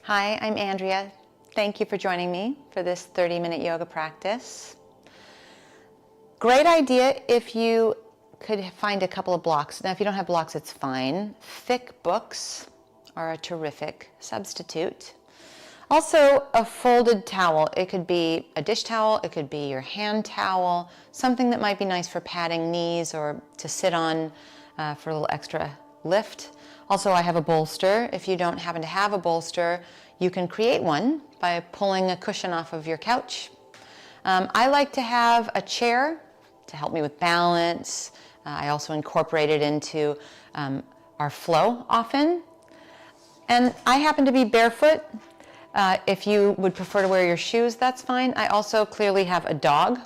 Hi, I'm Andrea. Thank you for joining me for this 30-minute yoga practice. Great idea if you could find a couple of blocks. Now, if you don't have blocks, it's fine. Thick books are a terrific substitute. Also, a folded towel. It could be a dish towel, it could be your hand towel, something that might be nice for padding knees or to sit on for a little extra lift. Also, I have a bolster. If you don't happen to have a bolster, you can create one by pulling a cushion off of your couch. I like to have a chair to help me with balance. I also incorporate it into our flow often. And I happen to be barefoot. If you would prefer to wear your shoes, that's fine. I also clearly have a dog.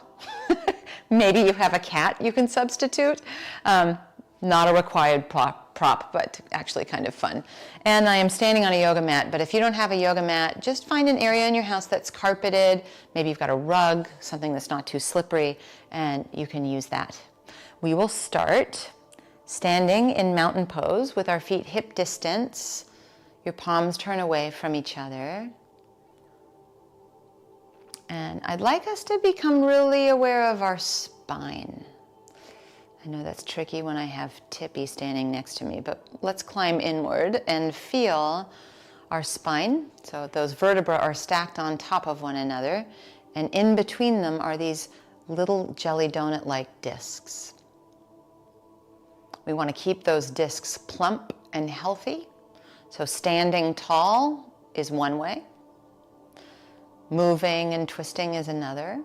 Maybe you have a cat you can substitute. Not a required prop, but actually kind of fun. And I am standing on a yoga mat, but if you don't have a yoga mat, just find an area in your house that's carpeted. Maybe you've got a rug, something that's not too slippery, and you can use that. We will start standing in mountain pose with our feet hip distance. Your palms turn away from each other. And I'd like us to become really aware of our spine. I know that's tricky when I have Tippy standing next to me, but let's climb inward and feel our spine. So those vertebrae are stacked on top of one another, and in between them are these little jelly donut-like discs. We want to keep those discs plump and healthy. So standing tall is one way. Moving and twisting is another.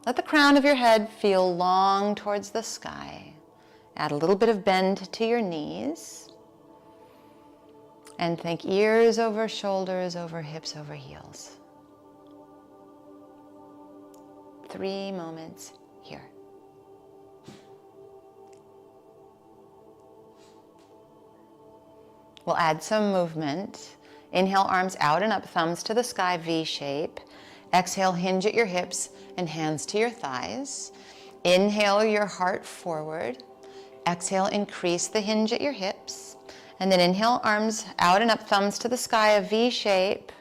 Let the crown of your head feel long towards the sky. Add a little bit of bend to your knees. And think ears over shoulders, over hips, over heels. 3 moments here. We'll add some movement. Inhale, arms out and up, thumbs to the sky, V shape. Exhale, hinge at your hips and hands to your thighs. Inhale, your heart forward. Exhale, increase the hinge at your hips. And then inhale, arms out and up, thumbs to the sky, a V shape.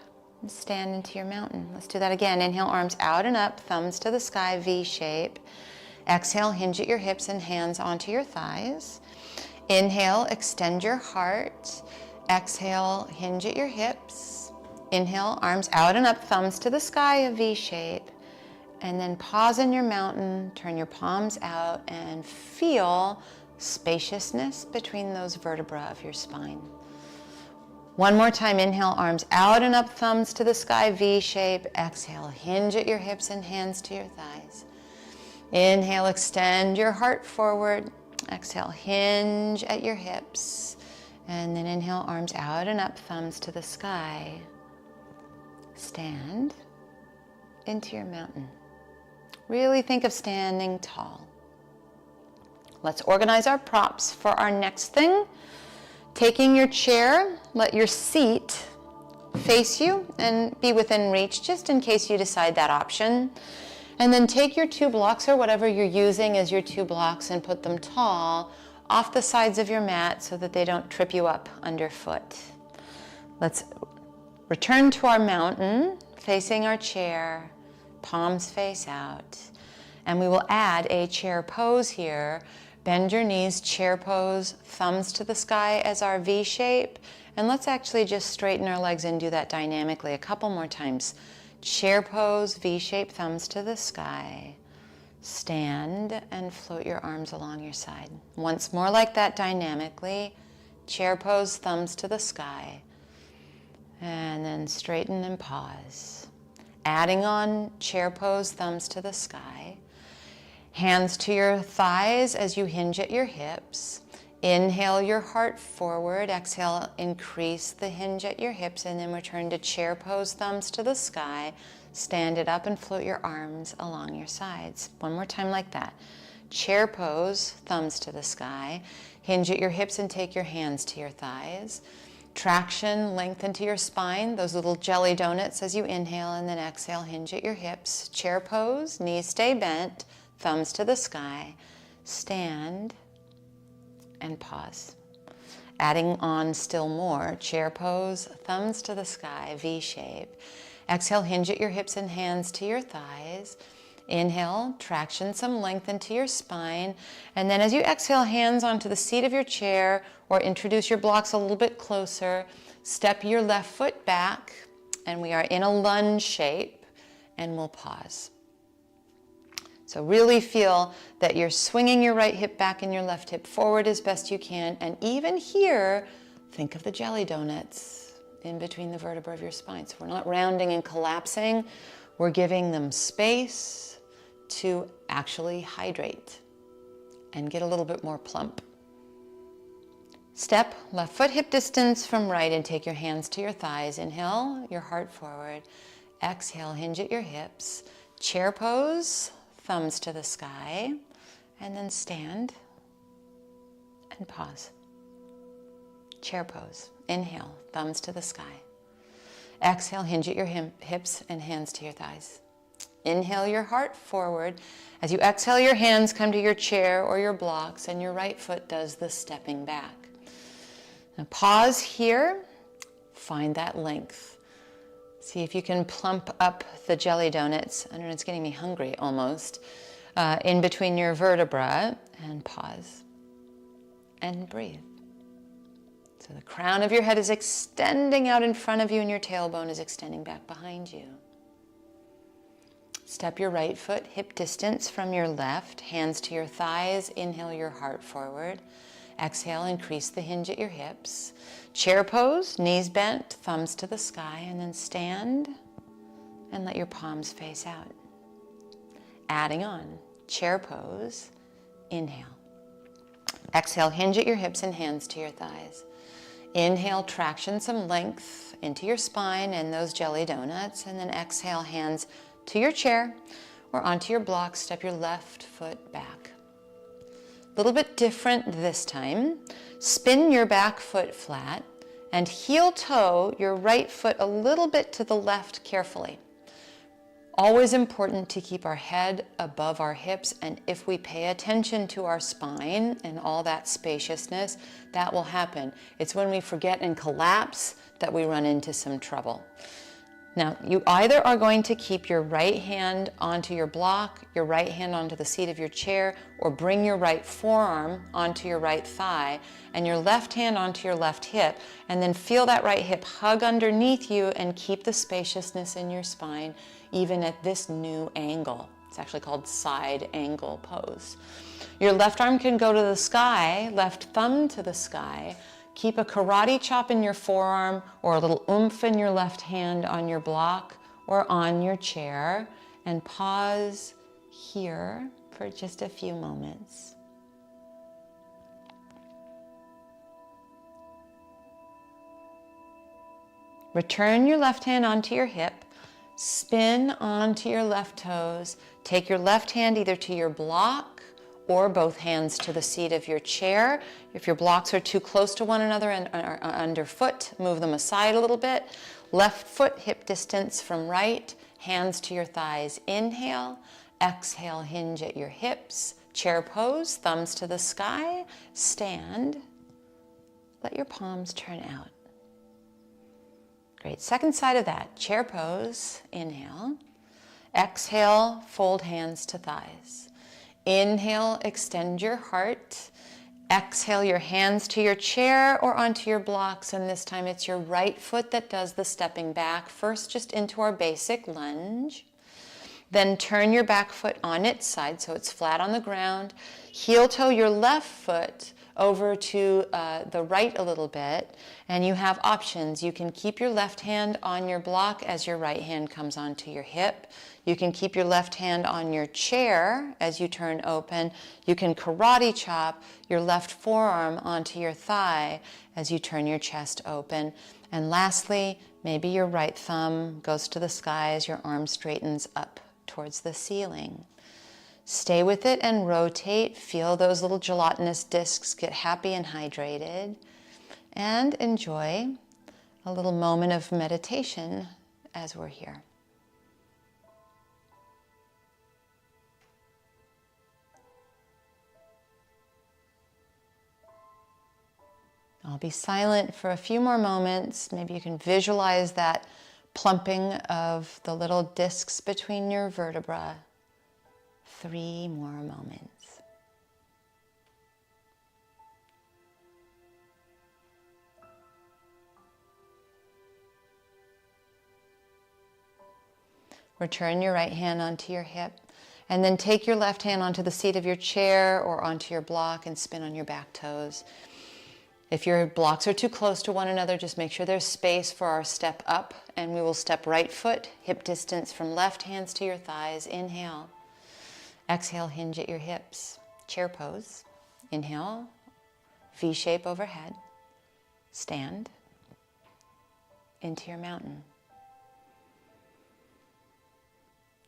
And stand into your mountain. Let's do that again. Inhale, arms out and up, thumbs to the sky, V shape. Exhale, hinge at your hips and hands onto your thighs. Inhale, extend your heart. Exhale, hinge at your hips. Inhale, arms out and up, thumbs to the sky, a V shape. And then pause in your mountain, turn your palms out and feel spaciousness between those vertebrae of your spine. One more time, inhale, arms out and up, thumbs to the sky, V shape. Exhale, hinge at your hips and hands to your thighs. Inhale, extend your heart forward. Exhale, hinge at your hips. And then inhale, arms out and up, thumbs to the sky. Stand into your mountain. Really think of standing tall. Let's organize our props for our next thing. Taking your chair, let your seat face you and be within reach, just in case you decide that option. And then take your 2 blocks or whatever you're using as your 2 blocks and put them tall off the sides of your mat so that they don't trip you up underfoot. Let's return to our mountain, facing our chair, palms face out. And we will add a chair pose here. Bend your knees, chair pose, thumbs to the sky as our V shape. And let's actually just straighten our legs and do that dynamically a couple more times. Chair pose, V shape, thumbs to the sky. Stand and float your arms along your side. Once more like that dynamically. Chair pose, thumbs to the sky. And then straighten and pause. Adding on chair pose, thumbs to the sky. Hands to your thighs as you hinge at your hips. Inhale your heart forward. Exhale, increase the hinge at your hips, and then return to chair pose, thumbs to the sky. Stand it up and float your arms along your sides. One more time like that. Chair pose, thumbs to the sky. Hinge at your hips and take your hands to your thighs. Traction, lengthen to your spine, those little jelly donuts as you inhale, and then exhale, hinge at your hips. Chair pose, knees stay bent, thumbs to the sky. Stand and pause. Adding on still more, chair pose, thumbs to the sky, V shape. Exhale, hinge at your hips and hands to your thighs. Inhale, traction, some length into your spine. And then as you exhale, hands onto the seat of your chair or introduce your blocks a little bit closer. Step your left foot back, and we are in a lunge shape, and we'll pause. So really feel that you're swinging your right hip back and your left hip forward as best you can. And even here, think of the jelly donuts in between the vertebrae of your spine. So we're not rounding and collapsing. We're giving them space to actually hydrate and get a little bit more plump. Step left foot hip distance from right and take your hands to your thighs. Inhale, your heart forward. Exhale, hinge at your hips. Chair pose, thumbs to the sky, and then stand and pause. Chair pose. Inhale, thumbs to the sky. Exhale, hinge at your hips and hands to your thighs. Inhale your heart forward. As you exhale, your hands come to your chair or your blocks, and your right foot does the stepping back. Now pause here, find that length. See if you can plump up the jelly donuts. I don't know, it's getting me hungry almost. In between your vertebra, and pause and breathe. So the crown of your head is extending out in front of you and your tailbone is extending back behind you. Step your right foot hip distance from your left, hands to your thighs. Inhale your heart forward. Exhale, increase the hinge at your hips. Chair pose, knees bent, thumbs to the sky, and then stand and let your palms face out. Adding on, chair pose, inhale. Exhale, hinge at your hips and hands to your thighs. Inhale, traction, some length into your spine and those jelly donuts, and then exhale, hands to your chair or onto your block. Step your left foot back. A little bit different this time. Spin your back foot flat and heel toe your right foot a little bit to the left carefully. Always important to keep our head above our hips, and if we pay attention to our spine and all that spaciousness, that will happen. It's when we forget and collapse that we run into some trouble. Now, you either are going to keep your right hand onto your block, your right hand onto the seat of your chair, or bring your right forearm onto your right thigh, and your left hand onto your left hip, and then feel that right hip hug underneath you and keep the spaciousness in your spine, even at this new angle. It's actually called side angle pose. Your left arm can go to the sky, left thumb to the sky. Keep a karate chop in your forearm or a little oomph in your left hand on your block or on your chair, and pause here for just a few moments. Return your left hand onto your hip, spin onto your left toes, take your left hand either to your block or both hands to the seat of your chair. If your blocks are too close to one another and are underfoot, move them aside a little bit. Left foot hip distance from right, hands to your thighs. Inhale, exhale, hinge at your hips. Chair pose, thumbs to the sky. Stand. Let your palms turn out. Great. Second side of that, chair pose. Inhale. Exhale, fold hands to thighs. Inhale, extend your heart. Exhale, your hands to your chair or onto your blocks, and this time it's your right foot that does the stepping back. First, just into our basic lunge. Then turn your back foot on its side so it's flat on the ground. Heel toe your left foot over to the right a little bit, and you have options. You can keep your left hand on your block as your right hand comes onto your hip. You can keep your left hand on your chair as you turn open. You can karate chop your left forearm onto your thigh as you turn your chest open. And lastly, maybe your right thumb goes to the sky as your arm straightens up towards the ceiling. Stay with it and rotate. Feel those little gelatinous discs get happy and hydrated. And enjoy a little moment of meditation as we're here. I'll be silent for a few more moments. Maybe you can visualize that plumping of the little discs between your vertebrae. 3 more moments. Return your right hand onto your hip, and then take your left hand onto the seat of your chair or onto your block and spin on your back toes. If your blocks are too close to one another, just make sure there's space for our step up, and we will step right foot, hip distance from left hands to your thighs. Inhale. Exhale, hinge at your hips. Chair pose. Inhale, V shape overhead. Stand into your mountain.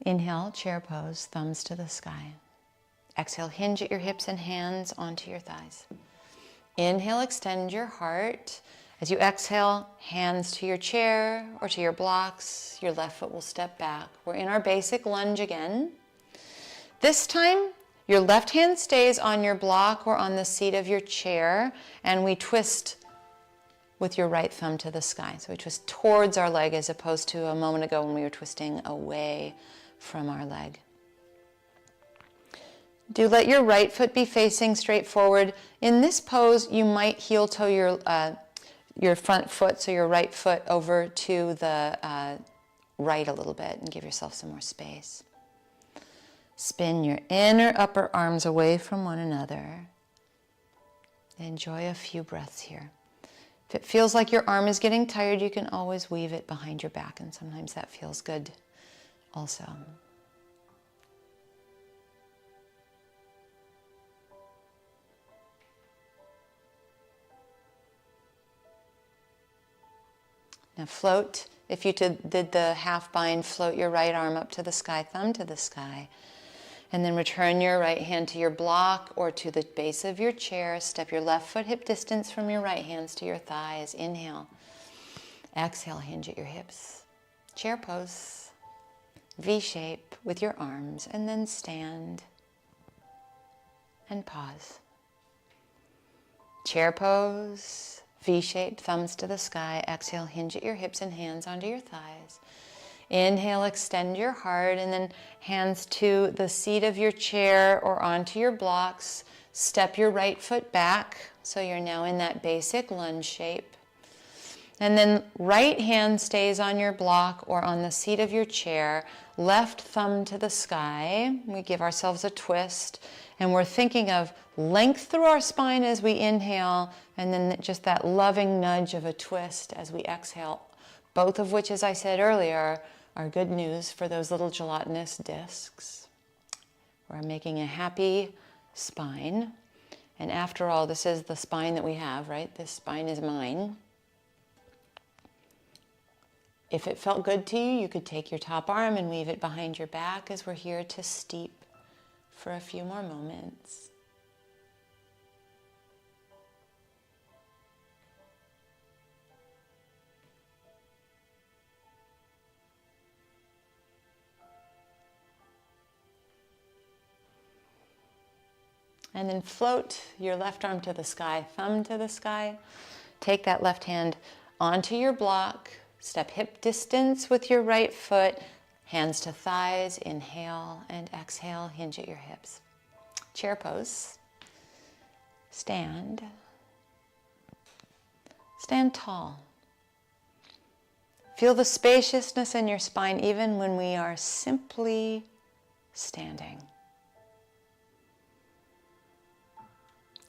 Inhale, chair pose, thumbs to the sky. Exhale, hinge at your hips and hands onto your thighs. Inhale, extend your heart. As you exhale, hands to your chair or to your blocks. Your left foot will step back. We're in our basic lunge again. This time, your left hand stays on your block or on the seat of your chair, and we twist with your right thumb to the sky. So we twist towards our leg as opposed to a moment ago when we were twisting away from our leg. Do let your right foot be facing straight forward. In this pose, you might heel toe your front foot, so your right foot over to the right a little bit and give yourself some more space. Spin your inner upper arms away from one another. Enjoy a few breaths here. If it feels like your arm is getting tired, you can always weave it behind your back, and sometimes that feels good also. Now float. If you did the half bind, float your right arm up to the sky, thumb to the sky. And then return your right hand to your block or to the base of your chair. Step your left foot hip distance from your right hands to your thighs. Inhale. Exhale, hinge at your hips. Chair pose. V shape with your arms, and then stand and pause. Chair pose. V shape, thumbs to the sky. Exhale, hinge at your hips and hands onto your thighs. Inhale, extend your heart, and then hands to the seat of your chair or onto your blocks. Step your right foot back, so you're now in that basic lunge shape. And then right hand stays on your block or on the seat of your chair. Left thumb to the sky. We give ourselves a twist, and we're thinking of length through our spine as we inhale, and then just that loving nudge of a twist as we exhale, both of which, as I said earlier, are good news for those little gelatinous discs. We're making a happy spine. And after all, this is the spine that we have, right? This spine is mine. If it felt good to you, you could take your top arm and weave it behind your back as we're here to steep for a few more moments. And then float your left arm to the sky, thumb to the sky. Take that left hand onto your block. Step hip distance with your right foot. Hands to thighs. Inhale and exhale. Hinge at your hips. Chair pose. Stand. Stand tall. Feel the spaciousness in your spine even when we are simply standing.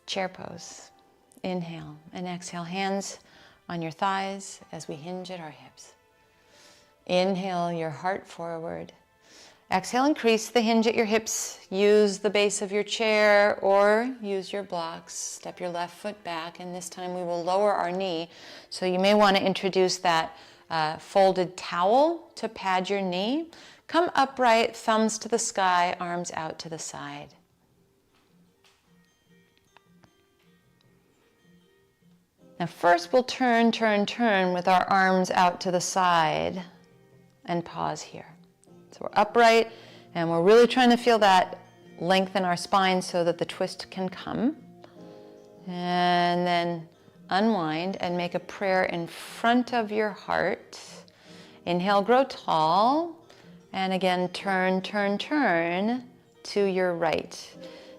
Chair pose. Inhale and exhale, hands on your thighs as we hinge at our hips. Inhale your heart forward. Exhale, increase the hinge at your hips. Use the base of your chair or use your blocks. Step your left foot back, and this time we will lower our knee. So you may want to introduce that folded towel to pad your knee. Come upright, thumbs to the sky, arms out to the side. Now first we'll turn with our arms out to the side and pause here. So we're upright and we're really trying to feel that length in our spine so that the twist can come. And then unwind and make a prayer in front of your heart. Inhale, grow tall. And again, turn, turn, turn to your right.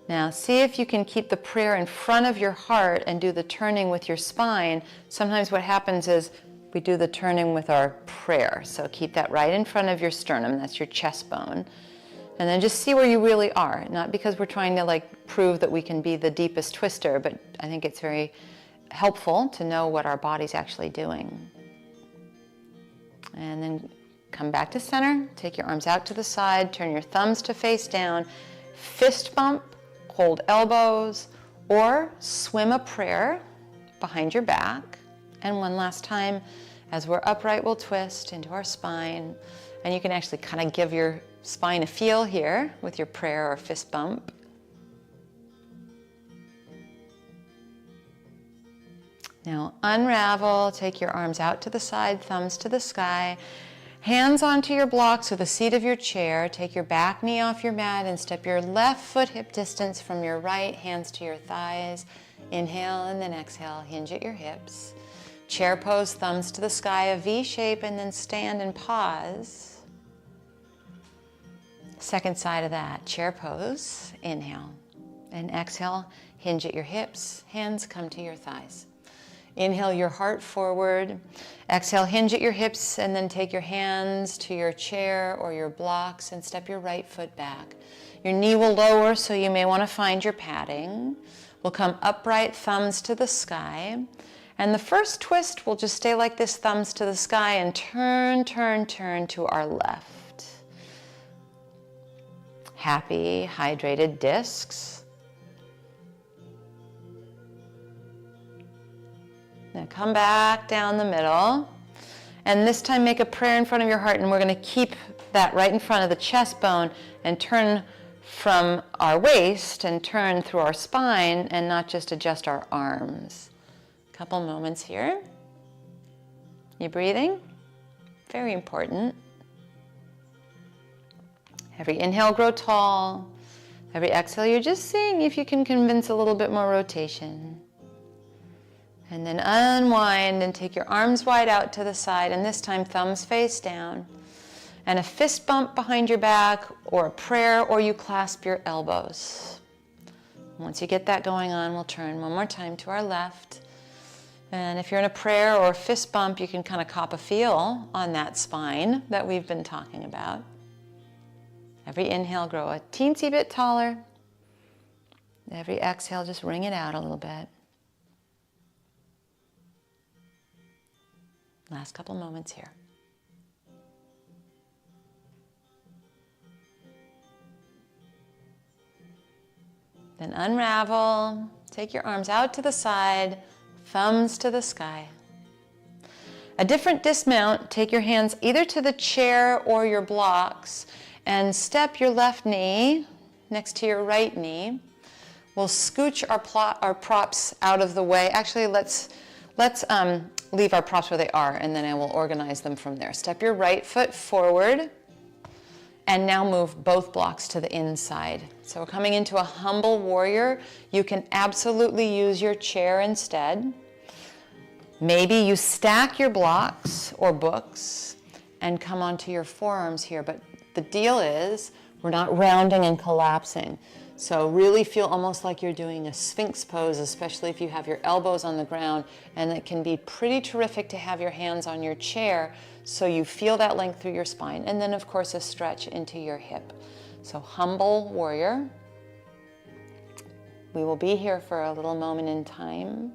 Now, see if you can keep the prayer in front of your heart and do the turning with your spine. Sometimes what happens is we do the turning with our prayer. So keep that right in front of your sternum. That's your chest bone. And then just see where you really are. Not because we're trying to prove that we can be the deepest twister, but I think it's very helpful to know what our body's actually doing. And then come back to center, take your arms out to the side, turn your thumbs to face down, fist bump, hold elbows, or swim a prayer behind your back. And one last time, as we're upright, we'll twist into our spine. And you can actually kind of give your spine a feel here with your prayer or fist bump. Now unravel, take your arms out to the side, thumbs to the sky. Hands onto your blocks or the seat of your chair. Take your back knee off your mat and step your left foot hip distance from your right, hands to your thighs. Inhale and then exhale, hinge at your hips. Chair pose, thumbs to the sky, a V shape, and then stand and pause. Second side of that, chair pose, inhale. And exhale, hinge at your hips, hands come to your thighs. Inhale your heart forward. Exhale, hinge at your hips, and then take your hands to your chair or your blocks and step your right foot back. Your knee will lower, so you may want to find your padding. We'll come upright, thumbs to the sky. And the first twist will just stay like this, thumbs to the sky, and turn, turn, turn to our left. Happy, hydrated discs. Now come back down the middle, and this time make a prayer in front of your heart, and we're going to keep that right in front of the chest bone and turn from our waist and turn through our spine and not just adjust our arms. A couple moments here. You breathing? Very important. Every inhale, grow tall. Every exhale, you're just seeing if you can convince a little bit more rotation. And then unwind and take your arms wide out to the side, and this time thumbs face down. And a fist bump behind your back, or a prayer, or you clasp your elbows. Once you get that going on, we'll turn one more time to our left. And if you're in a prayer or a fist bump, you can kind of cop a feel on that spine that we've been talking about. Every inhale, grow a teensy bit taller. Every exhale, just wring it out a little bit. Last couple moments here. Then unravel, take your arms out to the side, thumbs to the sky. A different dismount, take your hands either to the chair or your blocks and step your left knee next to your right knee. We'll scooch our props out of the way. Actually, let's leave our props where they are, and then I will organize them from there. Step your right foot forward, and now move both blocks to the inside. So we're coming into a humble warrior. You can absolutely use your chair instead. Maybe you stack your blocks or books and come onto your forearms here, but the deal is we're not rounding and collapsing. So really feel almost like you're doing a Sphinx pose, especially if you have your elbows on the ground, and it can be pretty terrific to have your hands on your chair so you feel that length through your spine, and then of course a stretch into your hip. So humble warrior. We will be here for a little moment in time.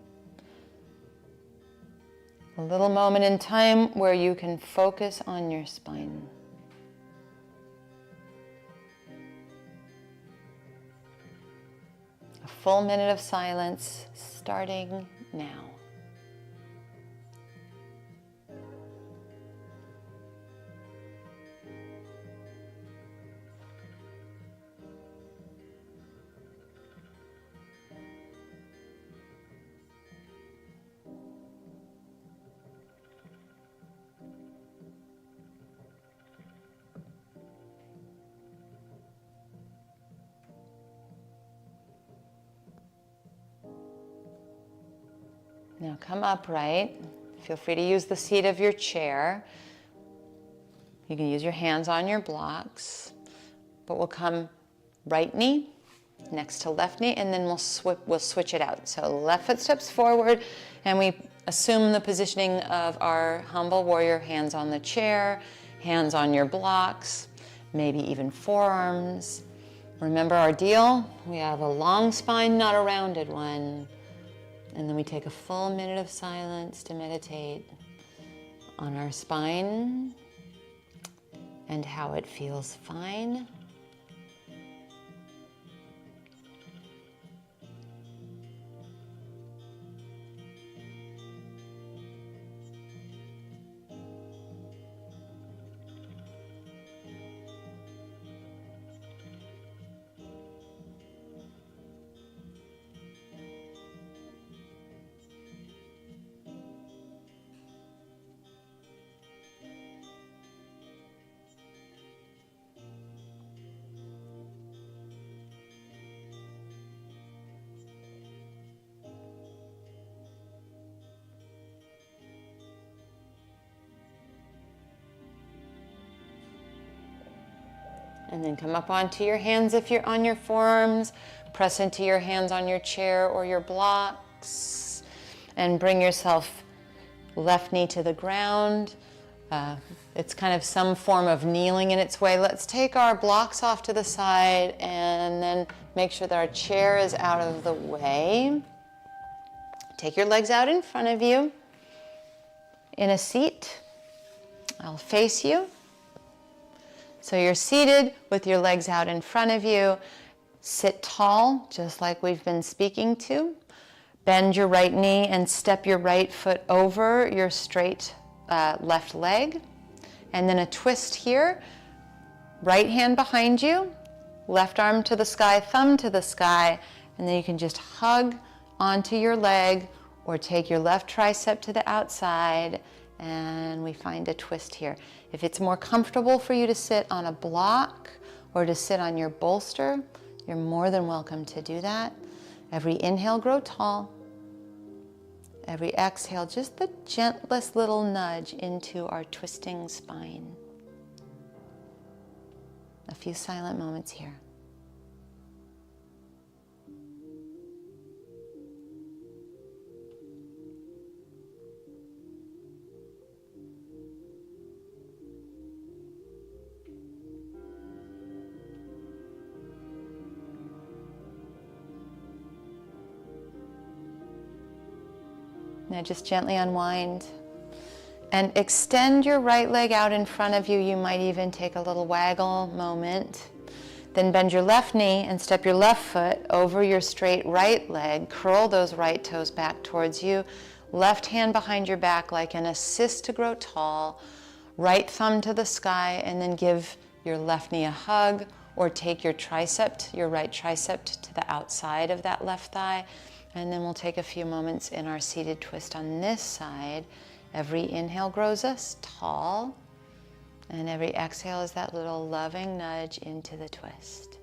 A little moment in time where you can focus on your spine. A full minute of silence starting now. Now come upright. Feel free to use the seat of your chair. You can use your hands on your blocks, but we'll come right knee next to left knee, and then we'll switch it out. So left foot steps forward, and we assume the positioning of our humble warrior, hands on the chair, hands on your blocks, maybe even forearms. Remember our deal? We have a long spine, not a rounded one. And then we take a full minute of silence to meditate on our spine and how it feels fine. And then come up onto your hands if you're on your forearms. Press into your hands on your chair or your blocks. And bring yourself left knee to the ground. It's kind of some form of kneeling in its way. Let's take our blocks off to the side and then make sure that our chair is out of the way. Take your legs out in front of you in a seat. I'll face you. So you're seated with your legs out in front of you. Sit tall, just like we've been speaking to. Bend your right knee and step your right foot over your straight left leg. And then a twist here. Right hand behind you, left arm to the sky, thumb to the sky, and then you can just hug onto your leg or take your left tricep to the outside, and we find a twist here. If it's more comfortable for you to sit on a block or to sit on your bolster, you're more than welcome to do that. Every inhale, grow tall. Every exhale, just the gentlest little nudge into our twisting spine. A few silent moments here. Now just gently unwind and extend your right leg out in front of you. You might even take a little waggle moment. Then bend your left knee and step your left foot over your straight right leg. Curl those right toes back towards you. Left hand behind your back like an assist to grow tall. Right thumb to the sky, and then give your left knee a hug, or take your tricep, your right tricep, to the outside of that left thigh. And then we'll take a few moments in our seated twist on this side. Every inhale grows us tall, and every exhale is that little loving nudge into the twist.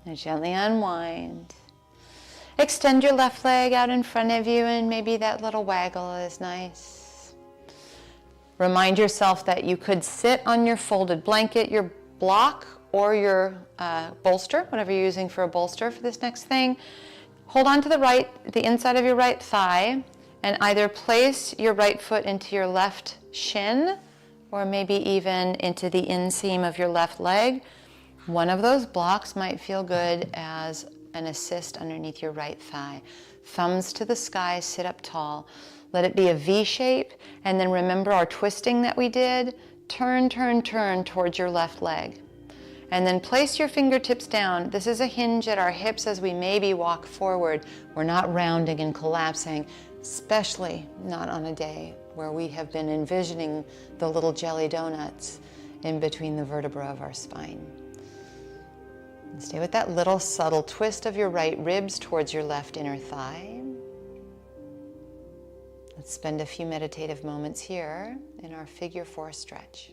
Now gently unwind. Extend your left leg out in front of you, and maybe that little waggle is nice. Remind yourself that you could sit on your folded blanket, your block, or your bolster, whatever you're using for a bolster for this next thing. Hold on to the inside of your right thigh, and either place your right foot into your left shin, or maybe even into the inseam of your left leg. One of those blocks might feel good as an assist underneath your right thigh. Thumbs to the sky, sit up tall. Let it be a V shape, and then remember our twisting that we did. Turn, turn, turn towards your left leg. And then place your fingertips down. This is a hinge at our hips as we maybe walk forward. We're not rounding and collapsing, especially not on a day where we have been envisioning the little jelly donuts in between the vertebrae of our spine. And stay with that little subtle twist of your right ribs towards your left inner thigh. Let's spend a few meditative moments here in our figure 4 stretch.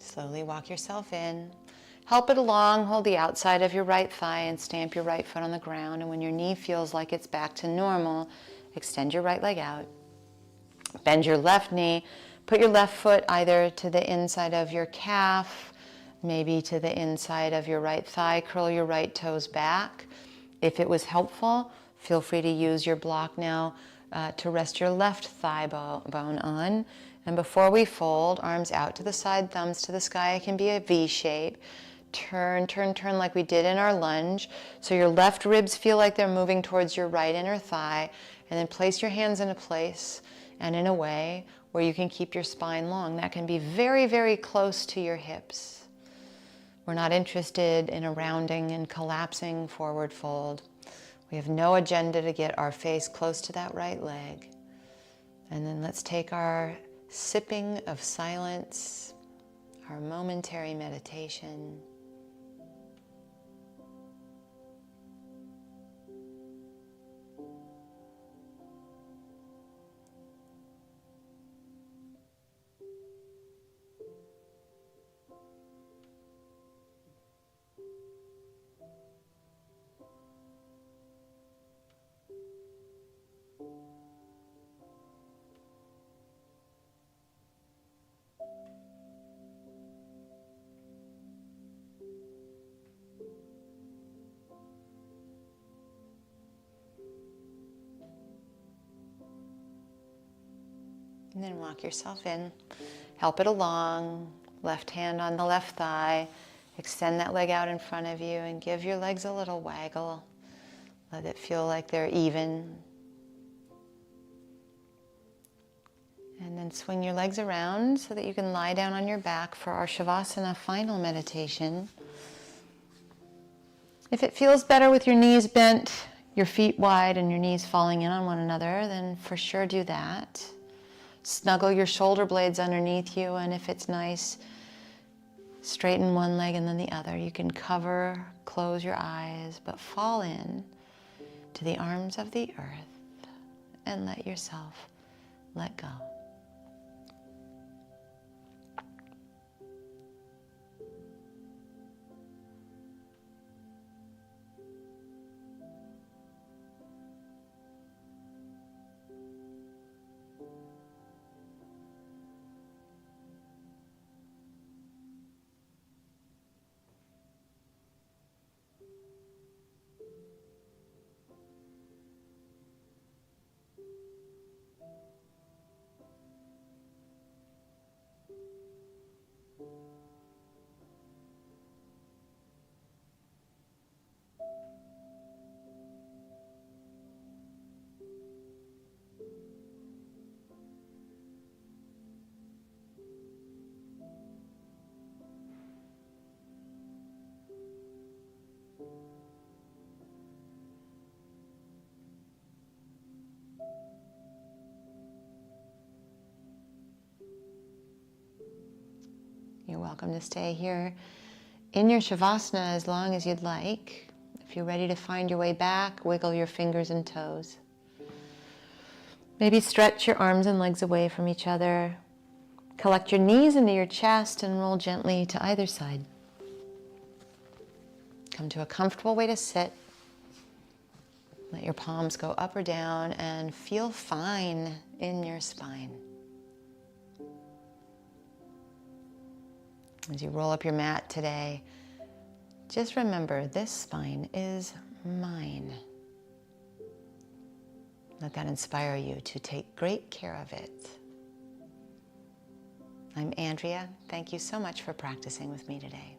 Slowly walk yourself in. Help it along. Hold the outside of your right thigh and stamp your right foot on the ground. And when your knee feels like it's back to normal, extend your right leg out. Bend your left knee. Put your left foot either to the inside of your calf, maybe to the inside of your right thigh. Curl your right toes back. If it was helpful, feel free to use your block now to rest your left thigh bone on. And before we fold, arms out to the side, thumbs to the sky. It can be a V shape. Turn, turn, turn like we did in our lunge. So your left ribs feel like they're moving towards your right inner thigh. And then place your hands in a place and in a way where you can keep your spine long. That can be very, very close to your hips. We're not interested in a rounding and collapsing forward fold. We have no agenda to get our face close to that right leg. And then let's take our sipping of silence, our momentary meditation. And then walk yourself in. Help it along. Left hand on the left thigh. Extend that leg out in front of you and give your legs a little waggle. Let it feel like they're even. And then swing your legs around so that you can lie down on your back for our Shavasana final meditation. If it feels better with your knees bent, your feet wide, and your knees falling in on one another, then for sure do that. Snuggle your shoulder blades underneath you, and if it's nice, straighten one leg and then the other. You can cover, close your eyes, but fall in to the arms of the earth and let yourself let go. You're welcome to stay here in your Shavasana as long as you'd like. If you're ready to find your way back, wiggle your fingers and toes. Maybe stretch your arms and legs away from each other. Collect your knees into your chest and roll gently to either side. Come to a comfortable way to sit. Let your palms go up or down and feel fine in your spine. As you roll up your mat today, just remember this spine is mine. Let that inspire you to take great care of it. I'm Andrea. Thank you so much for practicing with me today.